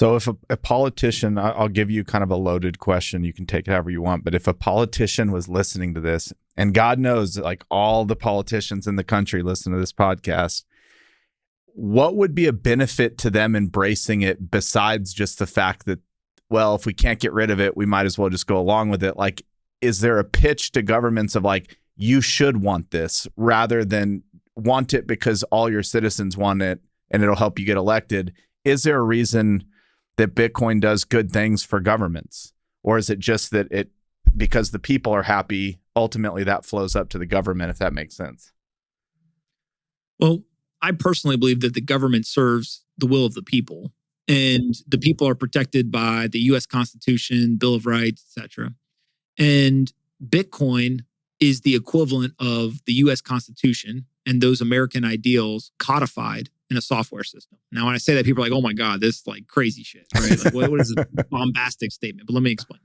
So if a politician, I'll give you kind of a loaded question, you can take it however you want, but if a politician was listening to this, and God knows like all the politicians in the country listen to this podcast, what would be a benefit to them embracing it besides just the fact that, well, if we can't get rid of it, we might as well just go along with it? Like, is there a pitch to governments of like, you should want this rather than want it because all your citizens want it and it'll help you get elected? Is there a reason that Bitcoin does good things for governments? Or is it just that it, because the people are happy, ultimately that flows up to the government, if that makes sense? Well, I personally believe that the government serves the will of the people, and the people are protected by the U.S. Constitution, Bill of Rights, etc. And Bitcoin is the equivalent of the U.S. Constitution and those American ideals codified in a software system. Now, when I say that, people are like, oh my God, this is like crazy shit, right? Like, what is a bombastic statement? But let me explain.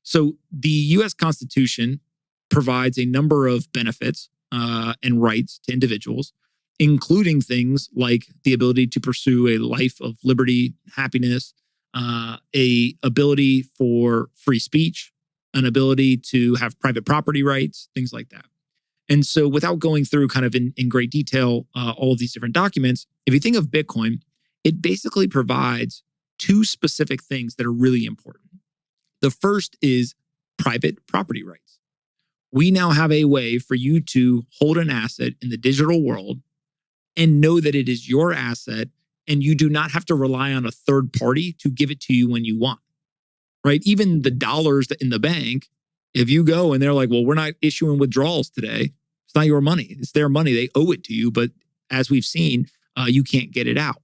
So the U.S. Constitution provides a number of benefits and rights to individuals, including things like the ability to pursue a life of liberty, happiness, a ability for free speech, an ability to have private property rights, things like that. And so without going through kind of in great detail all of these different documents, if you think of Bitcoin, it basically provides two specific things that are really important. The first is private property rights. We now have a way for you to hold an asset in the digital world and know that it is your asset, and you do not have to rely on a third party to give it to you when you want, right? Even the dollars in the bank, if you go and they're like, well, we're not issuing withdrawals today, it's not your money. It's their money. They owe it to you. But as we've seen, you can't get it out.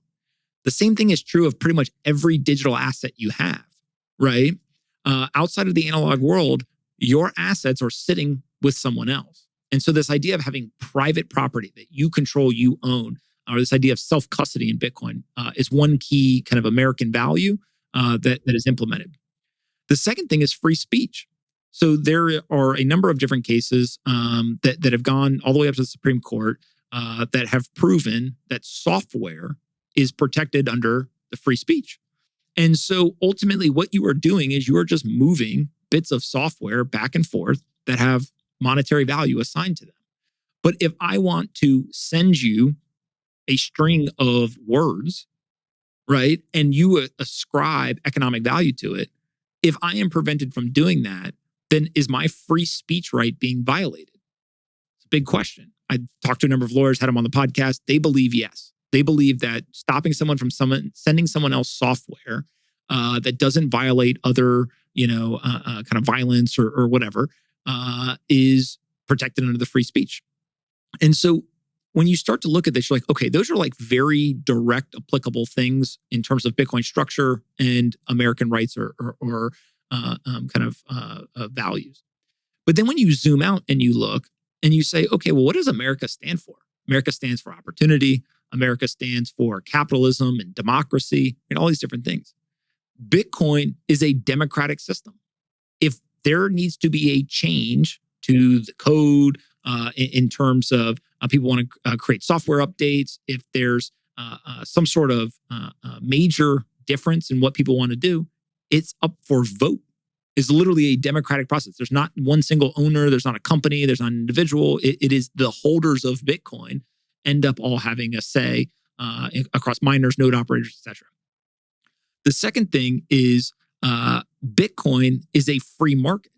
The same thing is true of pretty much every digital asset you have, right? Outside of the analog world, your assets are sitting with someone else. And so this idea of having private property that you control, you own, or this idea of self-custody in Bitcoin is one key kind of American value that is implemented. The second thing is free speech. So there are a number of different cases that have gone all the way up to the Supreme Court that have proven that software is protected under the free speech. And so ultimately what you are doing is you are just moving bits of software back and forth that have monetary value assigned to them. But if I want to send you a string of words, right, and you ascribe economic value to it, if I am prevented from doing that, then is my free speech right being violated? It's a big question. I talked to a number of lawyers, had them on the podcast. They believe yes. They believe that stopping someone from sending someone else software that doesn't violate other, kind of violence or whatever, is protected under the free speech. And so when you start to look at this, you're like, okay, those are like very direct applicable things in terms of Bitcoin structure and American rights or values. But then when you zoom out and you look and you say, okay, well, what does America stand for? America stands for opportunity. America stands for capitalism and democracy and all these different things. Bitcoin is a democratic system. If there needs to be a change to the code in terms of people want to create software updates, if there's some sort of major difference in what people want to do, it's up for vote. It's literally a democratic process. There's not one single owner. There's not a company. There's not an individual. It is the holders of Bitcoin end up all having a say across miners, node operators, etc. The second thing is Bitcoin is a free market.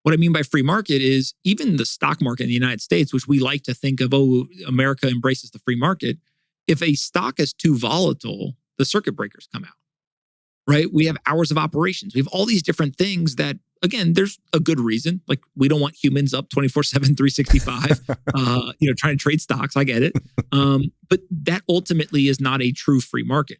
What I mean by free market is even the stock market in the United States, which we like to think of, oh, America embraces the free market. If a stock is too volatile, the circuit breakers come out, right? We have hours of operations. We have all these different things that, again, there's a good reason. Like we don't want humans up 24/7, 365, trying to trade stocks. I get it. But that ultimately is not a true free market.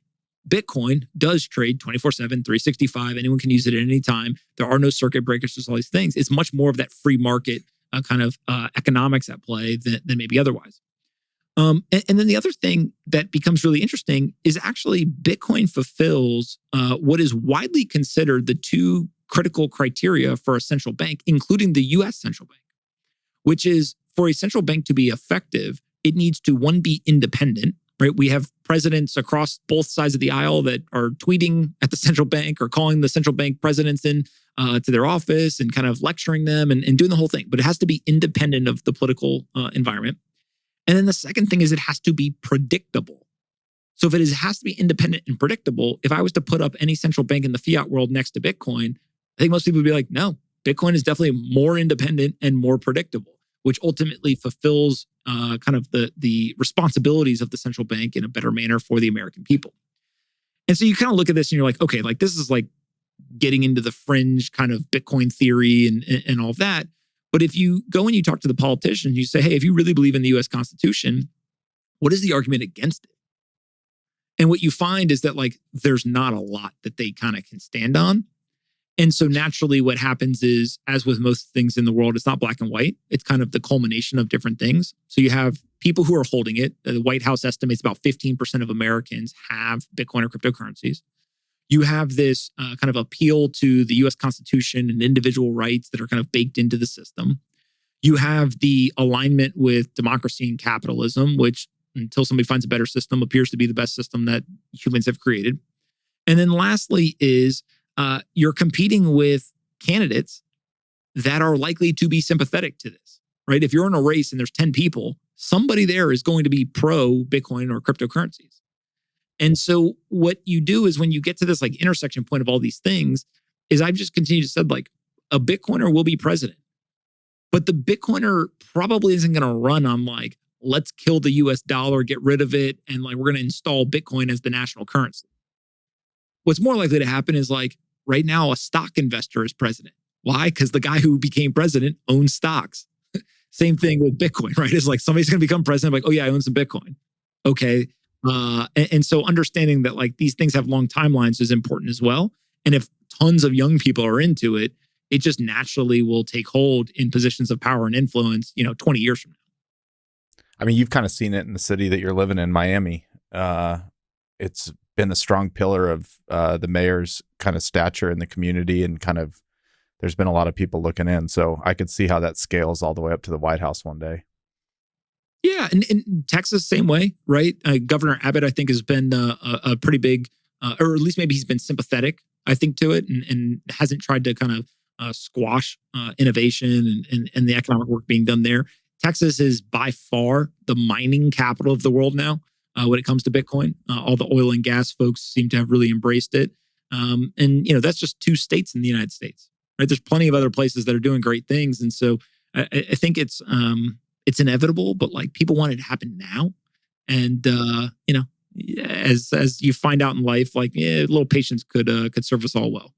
Bitcoin does trade 24/7, 365. Anyone can use it at any time. There are no circuit breakers, just all these things. It's much more of that free market kind of economics at play than maybe otherwise. And then the other thing that becomes really interesting is actually Bitcoin fulfills what is widely considered the two critical criteria for a central bank, including the US central bank, which is for a central bank to be effective, it needs to, one, be independent, right? We have presidents across both sides of the aisle that are tweeting at the central bank or calling the central bank presidents in to their office and kind of lecturing them and doing the whole thing. But it has to be independent of the political environment. And then the second thing is it has to be predictable. So if has to be independent and predictable, if I was to put up any central bank in the fiat world next to Bitcoin, I think most people would be like, no, Bitcoin is definitely more independent and more predictable, which ultimately fulfills kind of the responsibilities of the central bank in a better manner for the American people. And so you kind of look at this and you're like, okay, like this is like getting into the fringe kind of Bitcoin theory and all of that. But if you go and you talk to the politicians, you say, hey, if you really believe in the US Constitution, what is the argument against it? And what you find is that like there's not a lot that they kind of can stand on. And so naturally what happens is, as with most things in the world, it's not black and white. It's kind of the culmination of different things. So you have people who are holding it. The White House estimates about 15% of Americans have Bitcoin or cryptocurrencies. You have this kind of appeal to the US Constitution and individual rights that are kind of baked into the system. You have the alignment with democracy and capitalism, which until somebody finds a better system appears to be the best system that humans have created. And then lastly is you're competing with candidates that are likely to be sympathetic to this, right? If you're in a race and there's 10 people, somebody there is going to be pro Bitcoin or cryptocurrencies. And so what you do is when you get to this like intersection point of all these things is I've just continued to say like a Bitcoiner will be president, but the Bitcoiner probably isn't going to run on like, let's kill the US dollar, get rid of it. And like, we're going to install Bitcoin as the national currency. What's more likely to happen is like right now, a stock investor is president. Why? Because the guy who became president owns stocks. Same thing with Bitcoin, right? It's like somebody's going to become president, like, oh yeah, I own some Bitcoin. Okay. And so understanding that like these things have long timelines is important as well. And if tons of young people are into it, it just naturally will take hold in positions of power and influence, 20 years from now. I mean, you've kind of seen it in the city that you're living in, Miami. It's been a strong pillar of the mayor's kind of stature in the community, and kind of there's been a lot of people looking in. So I could see how that scales all the way up to the White House one day. Yeah, and in Texas, same way, right? Governor Abbott, I think, has been a pretty big, or at least maybe he's been sympathetic, I think, to it, and hasn't tried to kind of squash innovation and the economic work being done there. Texas is by far the mining capital of the world now when it comes to Bitcoin. All the oil and gas folks seem to have really embraced it. And that's just 2 states in the United States, right? There's plenty of other places that are doing great things. And so I think it's inevitable, but like people want it to happen now. And, as you find out in life, like a little patience could serve us all well.